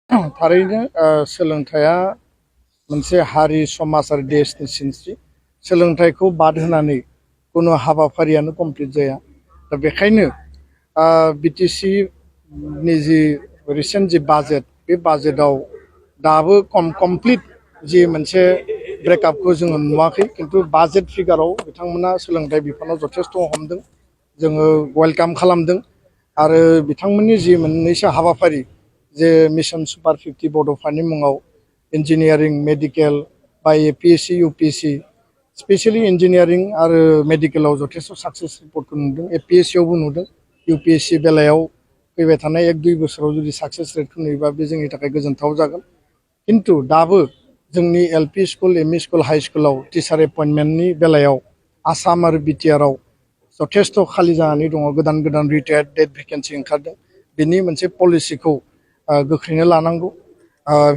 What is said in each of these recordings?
थारैनो सोलोंथाइया मोनसे हारि समाज आरो देशनि सिनस्रि सोलोंथाइखौ बाद होनानै कुनु हाबाफारियानो कमप्लिट जाया दा बेखायनो बिटिसि नि जि रिसेन्ट जि बाजेट बे बाजेटआव दाबो कमप्लिट जि मोनसे ब्रेकआपखौ जोङो नुवाखै किन्तु बाजेट फिगाराव बिथांमोना सोलोंथाइ बिफानाव जथेस्थ' हमदों जोङो वेलकाम खालामदों आरो बिथांमोननि जि मोननैसो हाबाफारि जे मिशन सुपार 50 बड'फानि मुङाव इन्जिनियारिं मेडिकेल बा एपिएससि इउपिएससि स्पेशली इन्जिनियारिं आरो मेडिकेलाव जथेस्थ' साक्सेस रिपर्टखौ नुदों एपिएससियावबो नुदों इउपिएससि बेलायाव फैबाय थानाय 1-2 बोसोराव जुदि साक्सेस रेटखौ नुयोबा बे जोंनि थाखाय गोजोनथाव जागोन किन्तु दाबो जोंनि LP school ME school high स्कुलाव टिचार एपइन्टमेन्टनि बेलायाव आसाम आरो बिटिआरआव जथेस्थ' खालि जानानै दङ गोदान गोदान रिटायार्ड डेट भेकेन्सि ओंखारदों बेनि मोनसे पलिसिखौ गोख्रैनो लानांगौ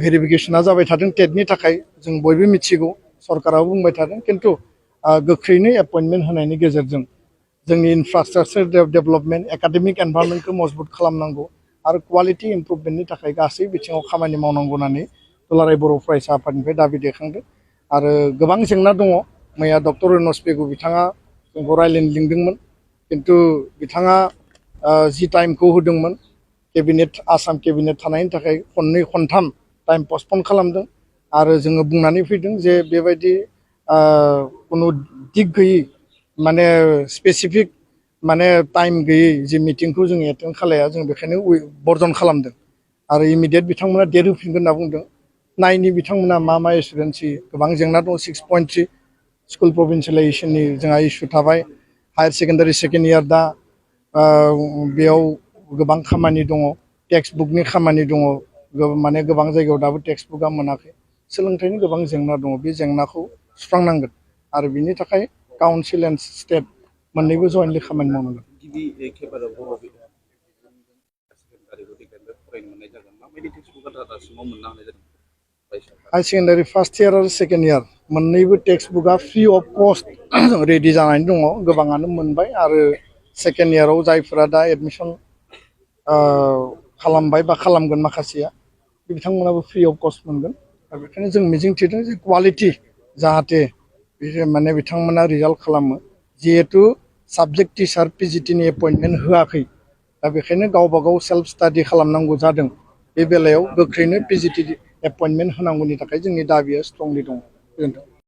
भेरिफिकेसना जाबाय थादों टेटनि थाखाय जों बयबो मिथिगौ सरकाराबो बुंबाय थादों किन्तु गोख्रैनो एपइन्टमेन्ट होनायनि गेजेरजों जोंनि इनफ्रास्ट्राक्चार डेभेलपमेन्ट एकाडेमिक एनभायरनमेन्टखौ मजबुत खालामनांगौ आरो क्वालिटि इमप्रुभमेन्टनि थाखाय गासै बिथिङाव खामानि मावनांगौ होननानै दुलाराय बर' फरायसा आफादनिफ्राय दाबि दैखांदों आरो गोबां जेंना दङ मैया डक्टर रनज पेगु बिथाङा जोंखौ रायज्लायनो लिंदोंमोन किन्तु बिथाङा जि टाइमखौ होदोंमोन केबिनेट आसाम केबिनेट थानायनि थाखाय खननै खनथाम टाइम पस्टपन खालामदों आरो जोङो बुंनानै फैदों जे बेबायदि कुनु दिग गैयै माने स्पेसिफिक माने टाइम गैयै जि मिटिंखौ जों एटेन्ड खालाया जों बेखायनो बर्जन खालामदों आरो इमिडियेट बिथांमोना डेट होफिनगोन होनना बुंदों नायनि बिथांमोना मा एसुरेन्सि गोबां जेंना दं 6.3 स्कुल प्रभिन्सियेलाइजेसननि जोंहा इस्यु थाबाय हायार सेकेन्डारि सेकेन्ड इयार दा बेयाव गोबां खामानि दङ टेक्स्ट बुकनि खामानि दङ माने गोबां जायगायाव दाबो टेक्स्ट बुकआ मोनाखै सोलोंथाइनि गोबां जेंना दङ बे जेंनाखौ सुस्रांनांगोन आरो बिनि थाखाय काउन्सिल एन्ड स्टेट मोननैबो जयेन्टलि खामानि मावनांगोन हाई सेकेन्डारि फार्स्ट इयार आरो सेकेन्ड इयार मोननैबो टेक्स्ट बुकआ फ्रि अफ कस्ट रेडि जानानै दङ गोबाङानो मोनबाय आरो सेकेन्ड इयाराव जायफोरा दा एडमिसन खालामबाय बा खालामगोन माखासेया बिथांमोनाबो फ्रि अफ कस्ट मोनगोन दा बेखायनो जों मिजिंथिदों जे क्वालिटि जाहाथे माने बिथांमोना रिजाल्ट खालामो जिहेतु साबजेक्ट टिचार पिजिटिनि एपइन्टमेन्ट होआखै दा बेखायनो गावबा गाव सेल्फ स्टाडि खालामनांगौ जादों बे बेलायाव गोख्रैनो पिजिटि एपइन्टमेन्ट होनांगौनि थाखाय जोंनि दाबिया स्ट्रंलि दङ।